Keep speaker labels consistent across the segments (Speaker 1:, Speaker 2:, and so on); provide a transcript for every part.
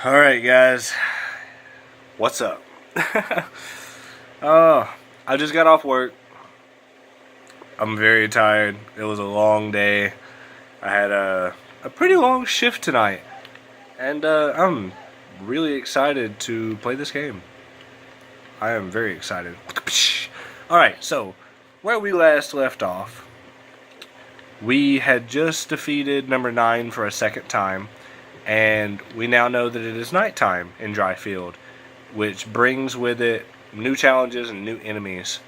Speaker 1: Alright guys, what's up? Oh, I just got off work. I'm very tired. It was a long day. I had a pretty long shift tonight. And I'm really excited to play this game. I am very excited. Alright, so where we last left off, we had just defeated number 9 for a second time. And we now know that it is nighttime in Dryfield, which brings with it new challenges and new enemies.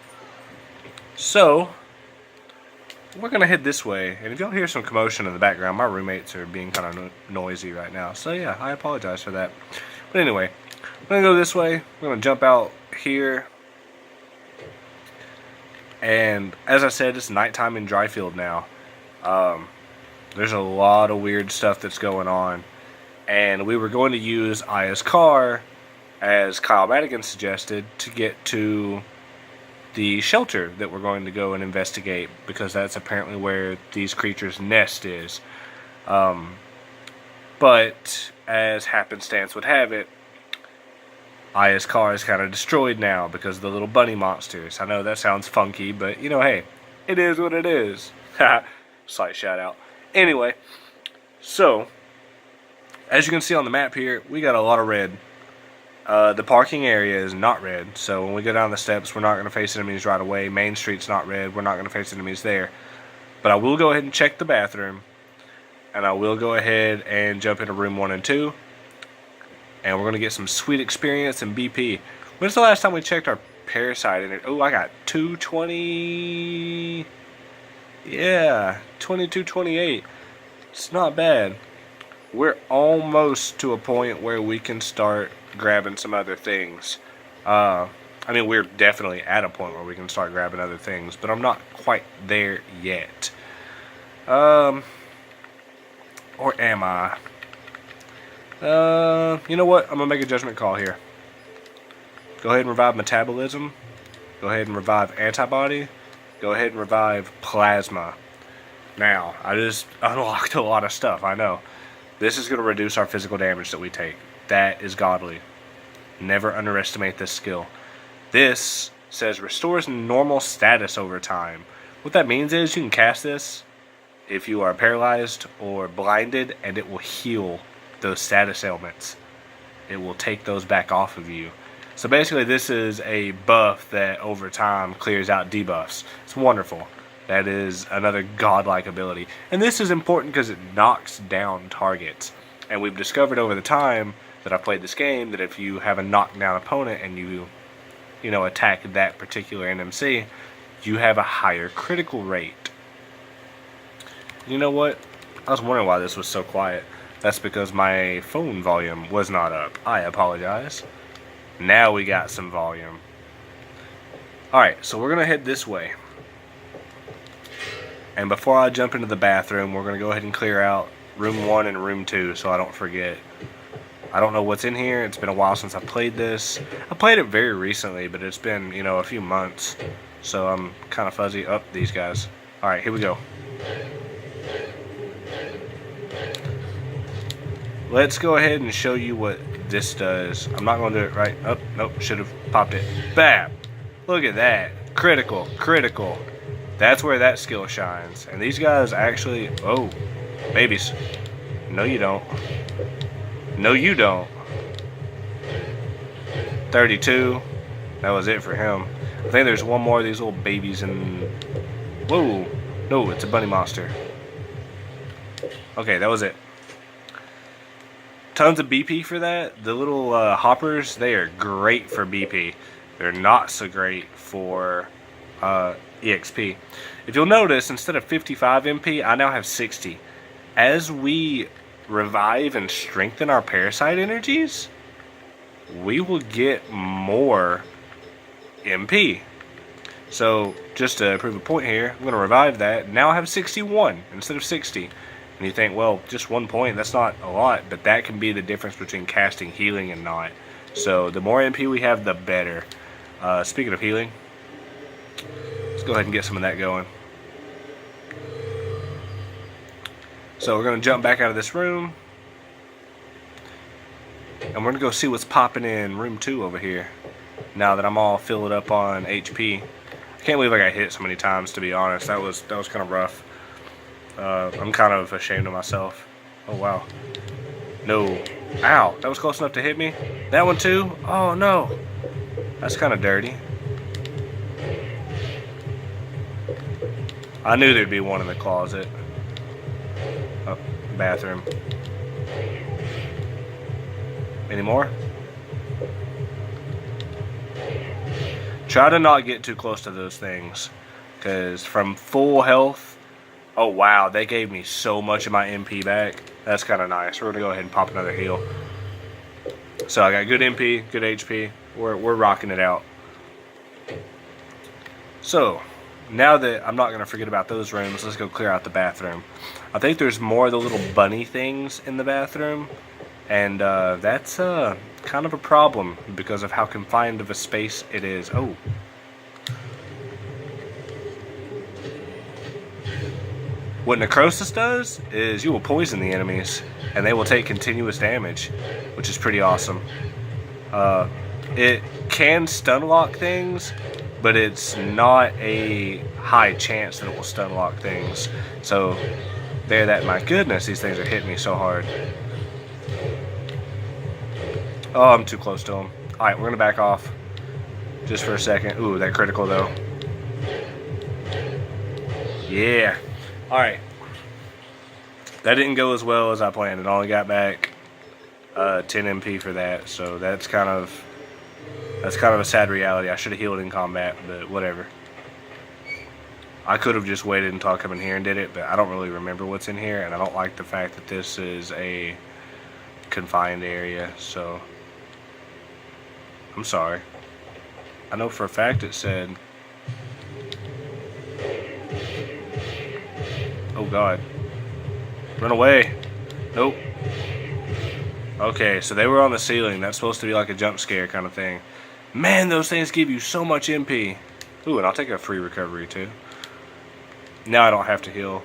Speaker 1: So, we're going to head this way. And if y'all hear some commotion in the background, my roommates are being kind of noisy right now. So yeah, I apologize for that. But anyway, we're going to go this way. We're going to jump out here. And as I said, it's nighttime in Dryfield now. There's a lot of weird stuff that's going on. And we were going to use Aya's car, as Kyle Madigan suggested, to get to the shelter that we're going to go and investigate, because that's apparently where these creatures' nest is. But, as happenstance would have it, Aya's car is kind of destroyed now because of the little bunny monsters. I know that sounds funky, but, you know, hey, it is what it is. Slight shout out. Anyway, so as you can see on the map here, we got a lot of red. The parking area is not red, so when we go down the steps, we're not going to face enemies right away. Main Street's not red, we're not going to face enemies there. But I will go ahead and check the bathroom, and I will go ahead and jump into room 1 and 2, and we're going to get some sweet experience in BP. When's the last time we checked our Parasite in it? Oh, I got 220... Yeah, 2228. It's not bad. We're almost to a point where we can start grabbing some other things. I mean, we're definitely at a point where we can start grabbing other things, but I'm not quite there yet. Or am I? You know what? I'm going to make a judgment call here. Go ahead and revive metabolism. Go ahead and revive antibody. Go ahead and revive plasma. Now, I just unlocked a lot of stuff, I know. This is going to reduce our physical damage that we take. That is godly. Never underestimate this skill. This says restores normal status over time. What that means is you can cast this if you are paralyzed or blinded, and it will heal those status ailments. It will take those back off of you. So basically this is a buff that over time clears out debuffs. It's wonderful. That is another godlike ability. And this is important because it knocks down targets. And we've discovered over the time that I've played this game that if you have a knockdown opponent and you attack that particular NMC, you have a higher critical rate. You know what? I was wondering why this was so quiet. That's because my phone volume was not up. I apologize. Now we got some volume. Alright, so we're going to head this way. And before I jump into the bathroom, we're going to go ahead and clear out room 1 and room 2 so I don't forget. I don't know what's in here. It's been a while since I played this. I played it very recently, but it's been, a few months. So I'm kind of fuzzy. Oh, these guys. Alright, here we go. Let's go ahead and show you what this does. I'm not going to do it right. Oh, nope, should have popped it. Bam! Look at that. Critical, critical. That's where that skill shines. And these guys actually... Oh, babies. No, you don't. No, you don't. 32. That was it for him. I think there's one more of these little babies in... Whoa. No, it's a bunny monster. Okay, that was it. Tons of BP for that. The little hoppers, they are great for BP. They're not so great for EXP. If you'll notice, instead of 55 MP, I now have 60. As we revive and strengthen our parasite energies, we will get more MP. So, just to prove a point here, I'm going to revive that. Now I have 61 instead of 60. And you think, well, just 1 point, that's not a lot, but that can be the difference between casting healing and not. So the more MP we have, the better. Speaking of healing, let's go ahead and get some of that going. So we're going to jump back out of this room. And we're going to go see what's popping in room 2 over here. Now that I'm all filled up on HP. I can't believe I got hit so many times, to be honest. That was kind of rough. I'm kind of ashamed of myself. Oh, wow. No. Ow. That was close enough to hit me. That one, too? Oh, no. That's kind of dirty. I knew there'd be one in the closet. Oh, bathroom. Any more? Try to not get too close to those things. Because from full health... Oh, wow. They gave me so much of my MP back. That's kind of nice. We're going to go ahead and pop another heal. So I got good MP, good HP. We're rocking it out. So... now that I'm not going to forget about those rooms, let's go clear out the bathroom. I think there's more of the little bunny things in the bathroom. And that's kind of a problem because of how confined of a space it is. Oh. What necrosis does is you will poison the enemies. And they will take continuous damage. Which is pretty awesome. It can stun lock things. But it's not a high chance that it will stun lock things. So, there that, my goodness, these things are hitting me so hard. Oh, I'm too close to them. Alright, we're going to back off. Just for a second. Ooh, that critical though. Yeah. Alright. That didn't go as well as I planned. It only got back 10 MP for that. So, that's kind of a sad reality. I should have healed in combat, but whatever. I could have just waited until I come in here and did it, but I don't really remember what's in here, and I don't like the fact that this is a confined area, so... I'm sorry. I know for a fact it said... Oh god. Run away! Nope. Okay, so they were on the ceiling. That's supposed to be like a jump scare kind of thing. Man, those things give you so much MP. Ooh, and I'll take a free recovery too. Now I don't have to heal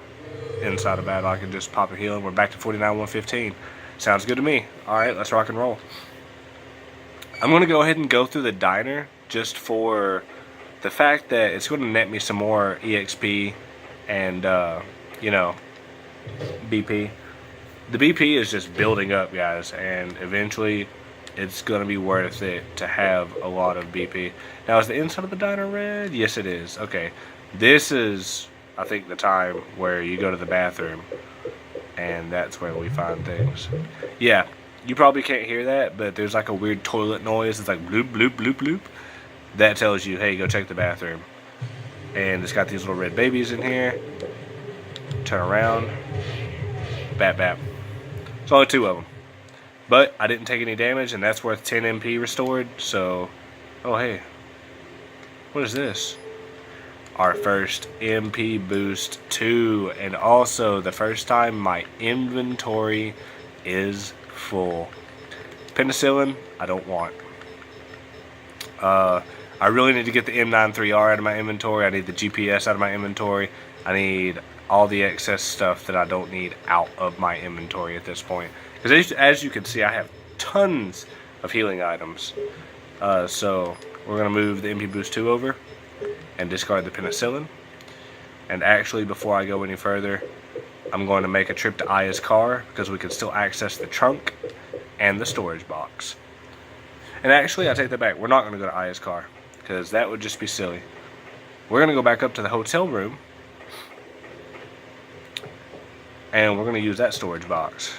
Speaker 1: inside a battle. I can just pop a heal and we're back to 49-115. Sounds good to me. Alright, let's rock and roll. I'm going to go ahead and go through the diner just for the fact that it's going to net me some more EXP and, you know, BP. The BP is just building up, guys, and eventually it's going to be worth it to have a lot of BP. Now, is the inside of the diner red? Yes, it is. Okay. This is, I think, the time where you go to the bathroom, and that's where we find things. Yeah, you probably can't hear that, but there's like a weird toilet noise. It's like bloop, bloop, bloop, bloop. That tells you, hey, go check the bathroom. And it's got these little red babies in here. Turn around. Bap, bap. It's only 2 of them. But I didn't take any damage, and that's worth 10 MP restored, so... Oh, hey. What is this? Our first MP boost, too. And also, the first time my inventory is full. Penicillin, I don't want. I really need to get the M93R out of my inventory. I need the GPS out of my inventory. I need all the excess stuff that I don't need out of my inventory at this point. Because as you can see, I have tons of healing items. So we're going to move the MP Boost 2 over and discard the penicillin. And actually, before I go any further, I'm going to make a trip to Aya's car because we can still access the trunk and the storage box. And actually, I take that back. We're not going to go to Aya's car because that would just be silly. We're going to go back up to the hotel room and we're going to use that storage box.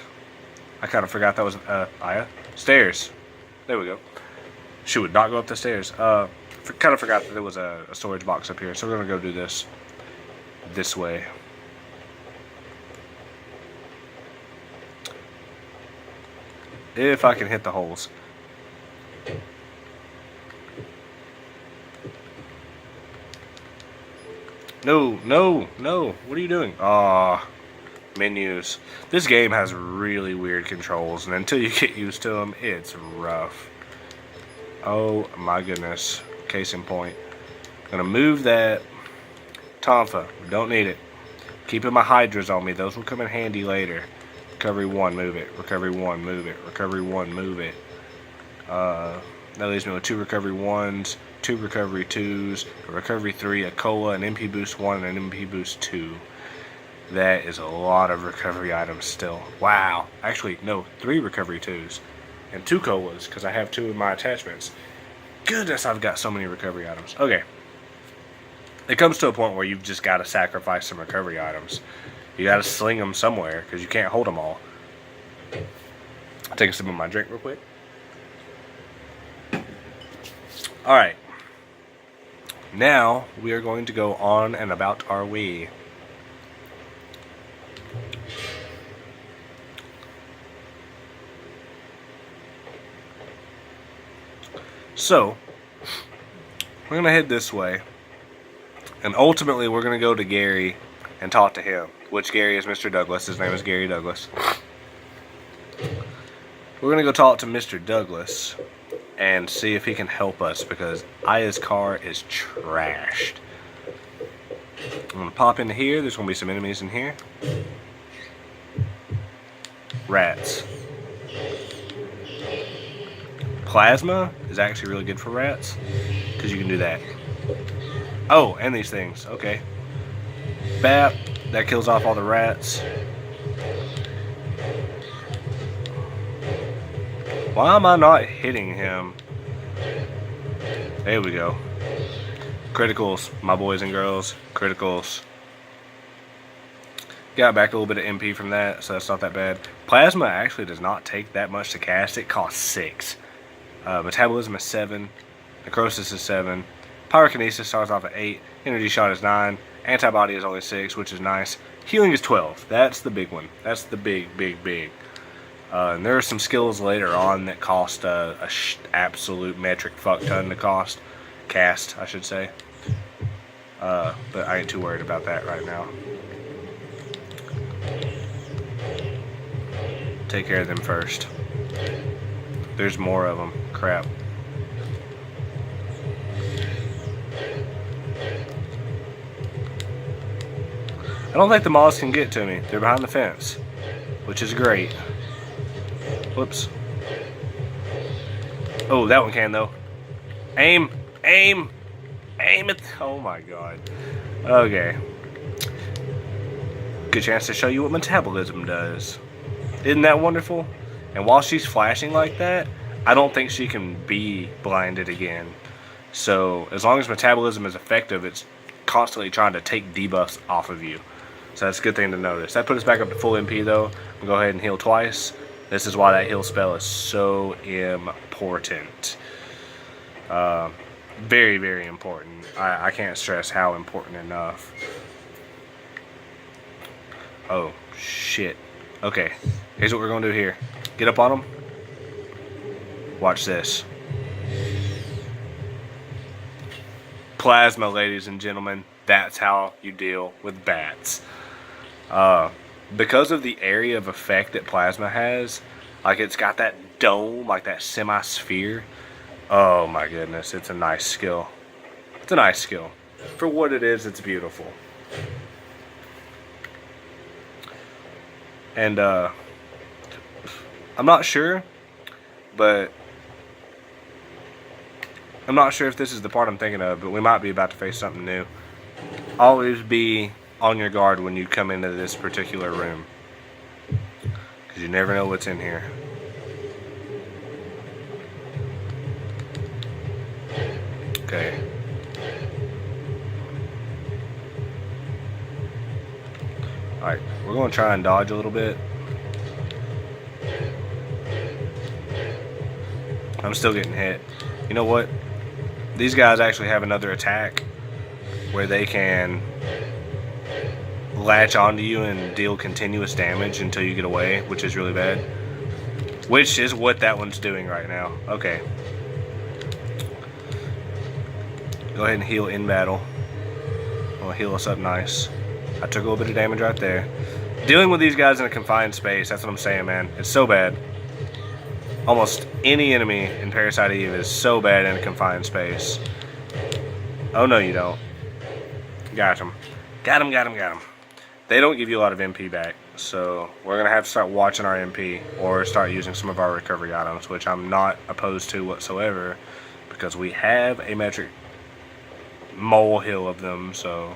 Speaker 1: I kind of forgot that was Aya. Stairs. There we go. She would not go up the stairs. Kind of forgot that there was a storage box up here, so we're going to go do this way. If I can hit the holes. No, no, no. What are you doing? Aw. Menus. This game has really weird controls, and until you get used to them, it's rough. Oh my goodness. Case in point. Gonna move that. Tonfa. Don't need it. Keeping my hydras on me. Those will come in handy later. Recovery 1, move it. Recovery 1, move it. Recovery 1, move it. That leaves me with 2 recovery 1s, 2 recovery 2s, a recovery 3, a cola, an MP boost 1, and an MP boost 2. That is a lot of recovery items still. Wow. Actually, no, 3 recovery 2s and 2 colas because I have 2 of my attachments. Goodness, I've got so many recovery items. Okay. It comes to a point where you've just got to sacrifice some recovery items. You got to sling them somewhere because you can't hold them all. I'll take a sip of my drink real quick. Alright. Now, we are going to go on and about our way. So, we're going to head this way. And ultimately, we're going to go to Gary and talk to him. Which Gary is Mr. Douglas. His name is Gary Douglas. We're going to go talk to Mr. Douglas and see if he can help us because Aya's car is trashed. I'm going to pop into here. There's going to be some enemies in here. Rats. Plasma is actually really good for rats because you can do that. Oh, and these things. Okay. Bap. That kills off all the rats. Why am I not hitting him? There we go. Criticals, my boys and girls. Criticals. Got back a little bit of MP from that, so that's not that bad. Plasma actually does not take that much to cast. It costs 6. Metabolism is 7. Necrosis is 7. Pyrokinesis starts off at 8. Energy shot is 9. Antibody is only 6, which is nice. Healing is 12. That's the big one. That's the big. And there are some skills later on that cost absolute metric fuck ton to cast, I should say. But I ain't too worried about that right now. Take care of them first. There's more of them. Crap. I don't think the moths can get to me. They're behind the fence, which is great. Whoops. Oh, that one can, though. Aim! Aim! Aim it! Oh my god. Okay. Good chance to show you what metabolism does. Isn't that wonderful? And while she's flashing like that, I don't think she can be blinded again. So, as long as metabolism is effective, it's constantly trying to take debuffs off of you. So that's a good thing to notice. That put us back up to full MP, though. We'll go ahead and heal twice. This is why that heal spell is so important. Very, very important. I can't stress how important enough. Oh, shit. Okay, here's what we're going to do here. Get up on them. Watch this. Plasma, ladies and gentlemen. That's how you deal with bats. Because of the area of effect that plasma has, like it's got that dome, like that semi-sphere. Oh my goodness, it's a nice skill. It's a nice skill. For what it is, it's beautiful. And I'm not sure, but I'm not sure if this is the part I'm thinking of, but we might be about to face something new. Always be on your guard when you come into this particular room, because you never know what's in here. Okay. Alright, we're going to try and dodge a little bit. I'm still getting hit. You know what? These guys actually have another attack where they can latch onto you and deal continuous damage until you get away, which is really bad. Which is what that one's doing right now. Okay. Go ahead and heal in battle. It'll heal us up nice. I took a little bit of damage right there. Dealing with these guys in a confined space, that's what I'm saying, man. It's so bad. Almost any enemy in Parasite Eve is so bad in a confined space. Oh, no, you don't. Got him. Got him. They don't give you a lot of MP back, So we're going to have to start watching our MP or start using some of our recovery items, which I'm not opposed to whatsoever because we have a metric molehill of them, so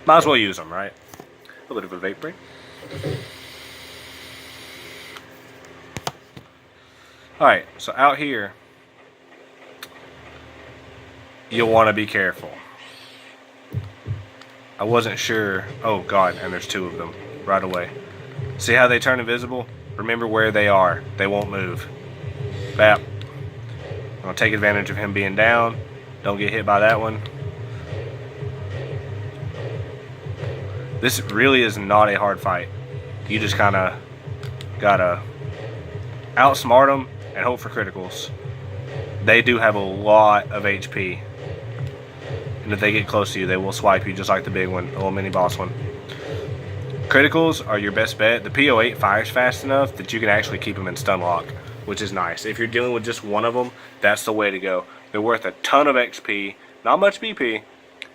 Speaker 1: might as well use them, right? A little bit of a vape break. Alright, so out here, you'll want to be careful. I wasn't sure. Oh god, and there's two of them right away. See how they turn invisible? Remember where they are. They won't move. Bap. I'm going to take advantage of him being down. Don't get hit by that one. This really is not a hard fight. You just kind of gotta outsmart them and hope for criticals. They do have a lot of HP. And if they get close to you, they will swipe you just like the big one, the little mini boss one. Criticals are your best bet. The P08 fires fast enough that you can actually keep them in stun lock, which is nice. If you're dealing with just one of them, that's the way to go. They're worth a ton of XP, not much BP,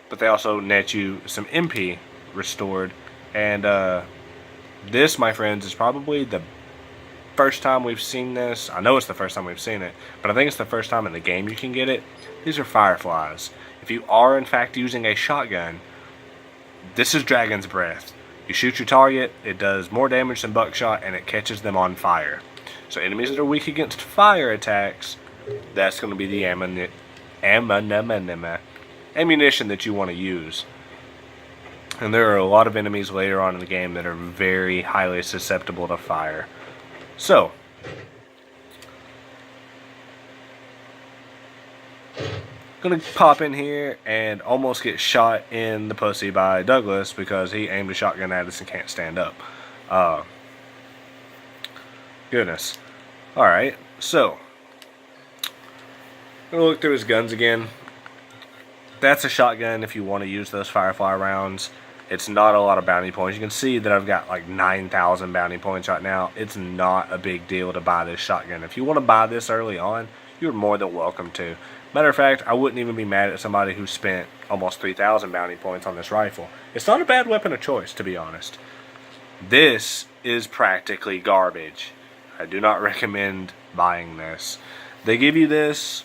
Speaker 1: but they also net you some MP restored. And this, my friends, is probably the first time we've seen this. I know it's the first time we've seen it, but I think it's the first time in the game you can get it. These are fireflies. If you are in fact using a shotgun, this is Dragon's Breath. You shoot your target, it does more damage than buckshot, and it catches them on fire. So enemies that are weak against fire attacks, that's going to be the ammunition that you want to use. And there are a lot of enemies later on in the game that are very highly susceptible to fire. So, gonna pop in here and almost get shot in the pussy by Douglas because he aimed a shotgun at us and can't stand up. Goodness. Alright, so gonna look through his guns again. That's a shotgun if you want to use those Firefly rounds. It's not a lot of bounty points. You can see that I've got like 9,000 bounty points right now. It's not a big deal to buy this shotgun. If you want to buy this early on, you're more than welcome to. Matter of fact, I wouldn't even be mad at somebody who spent almost 3,000 bounty points on this rifle. It's not a bad weapon of choice, to be honest. This is practically garbage. I do not recommend buying this. They give you this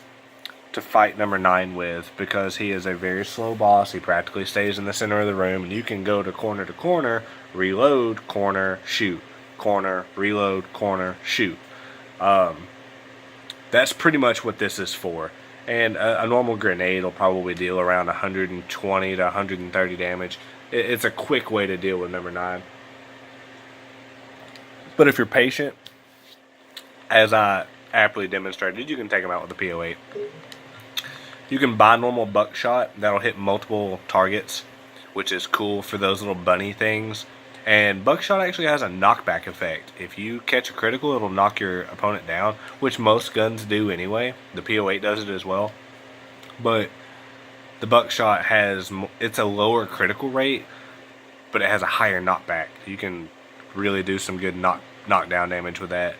Speaker 1: to fight number 9 with because he is a very slow boss. He practically stays in the center of the room, and you can go to corner, reload, corner, shoot. Corner, reload, corner, shoot. That's pretty much what this is for. And a normal grenade will probably deal around 120 to 130 damage. It's a quick way to deal with number 9. But if you're patient, as I aptly demonstrated, you can take them out with the P08. You can buy normal buckshot. That'll hit multiple targets, which is cool for those little bunny things. And buckshot actually has a knockback effect. If you catch a critical, it'll knock your opponent down, which most guns do anyway. The P08 does it as well. But the buckshot has, it's a lower critical rate, but it has a higher knockback. You can really do some good knockdown damage with that.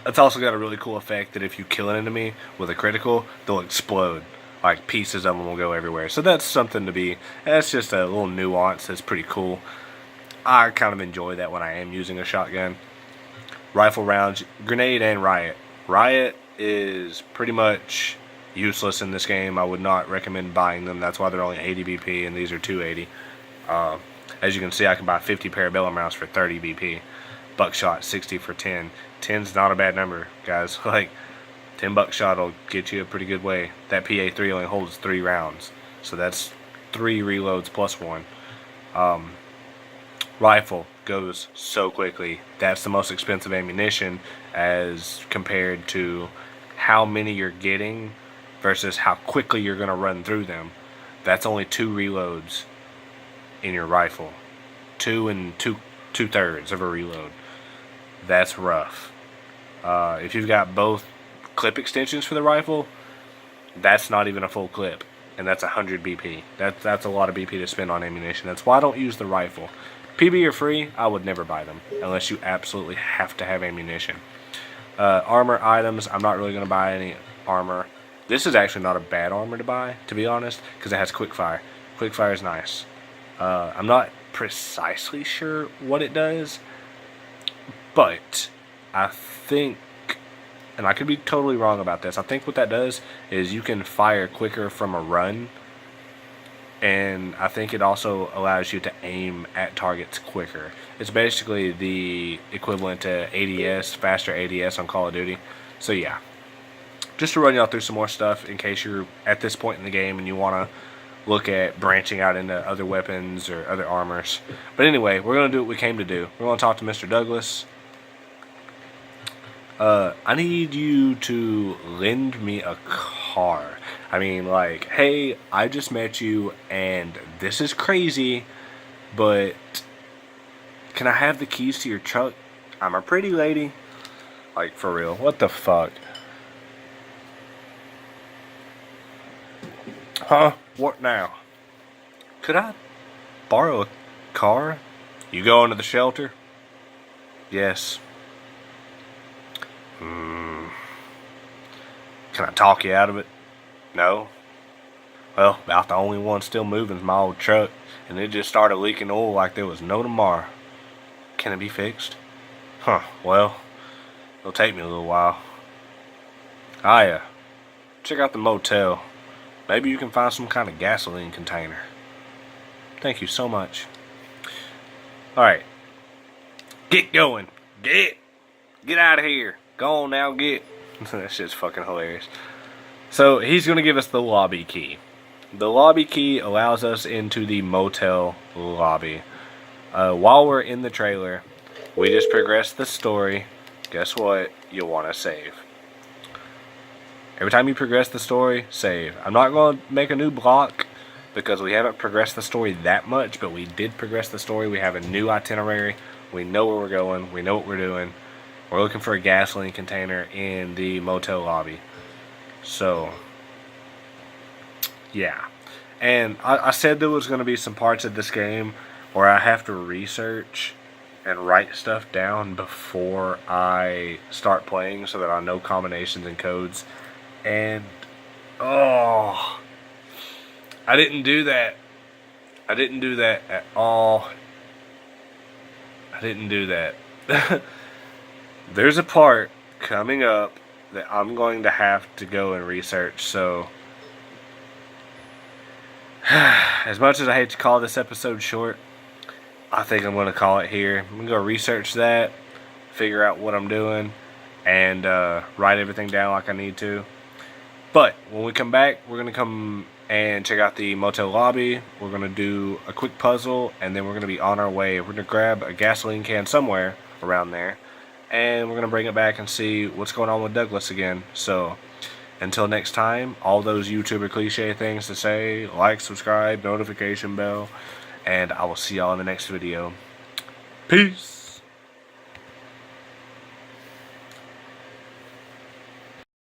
Speaker 1: It's also got a really cool effect that if you kill an enemy with a critical, they'll explode. Like pieces of them will go everywhere. So that's something to be, that's just a little nuance that's pretty cool. I kind of enjoy that when I am using a shotgun. Rifle rounds, grenade and riot. Riot is pretty much useless in this game. I would not recommend buying them. That's why they're only 80 BP and these are 280. As you can see, I can buy 50 parabellum rounds for 30 BP. Buckshot 60 for 10. 10's not a bad number, guys. Like 10 buckshot will get you a pretty good way. That PA3 only holds 3 rounds, so that's 3 reloads plus 1. Rifle goes so quickly. That's the most expensive ammunition as compared to how many you're getting versus how quickly you're going to run through them. That's only 2 reloads in your rifle. 2 and 2/3 of a reload. That's rough. If you've got both clip extensions for the rifle, that's not even a full clip, and that's 100 BP. That's a lot of BP to spend on ammunition. That's why I don't use the rifle. PB are free. I would never buy them unless you absolutely have to have ammunition. Armor items, I'm not really going to buy any armor. This is actually not a bad armor to buy, to be honest, because it has quickfire. Quickfire is nice. I'm not precisely sure what it does, but I think, and I could be totally wrong about this, I think what that does is you can fire quicker from a run, and I think it also allows you to aim at targets quicker. It's basically the equivalent to ADS, faster ADS on Call of Duty. So yeah, just to run y'all through some more stuff in case you're at this point in the game and you want to look at branching out into other weapons or other armors. But anyway, we're going to do what we came to do. We're going to talk to Mr. Douglas. I need you to lend me a car. I mean, like, hey, I just met you and this is crazy, but can I have the keys to your truck? I'm a pretty lady. Like, for real. What the fuck? Huh? What now? Could I borrow a car? You going to the shelter? Yes. Can I talk you out of it? No. Well, about the only one still moving is my old truck, and it just started leaking oil like there was no tomorrow. Can it be fixed? Huh, well, it'll take me a little while. Hiya. Check out the motel. Maybe you can find some kind of gasoline container. Thank you so much. Alright. Get going. Get out of here. Go on now, get. That shit's fucking hilarious. So, he's going to give us the lobby key. The lobby key allows us into the motel lobby. While we're in the trailer, we just progress the story. Guess what? You'll want to save. Every time you progress the story, save. I'm not going to make a new block because we haven't progressed the story that much, but we did progress the story. We have a new itinerary. We know where we're going. We know what we're doing. We're looking for a gasoline container in the motel lobby. So, yeah. And I said there was going to be some parts of this game where I have to research and write stuff down before I start playing so that I know combinations and codes. And, oh, I didn't do that. I didn't do that at all. I didn't do that. There's a part coming up that I'm going to have to go and research, so as much as I hate to call this episode short, I think I'm going to call it here. I'm going to go research that, figure out what I'm doing, and write everything down like I need to. But when we come back, we're going to come and check out the motel lobby. We're going to do a quick puzzle, and then we're going to be on our way. We're going to grab a gasoline can somewhere around there, and we're going to bring it back and see what's going on with Douglas again. So, until next time, all those YouTuber cliche things to say, like, subscribe, notification bell, and I will see y'all in the next video. Peace!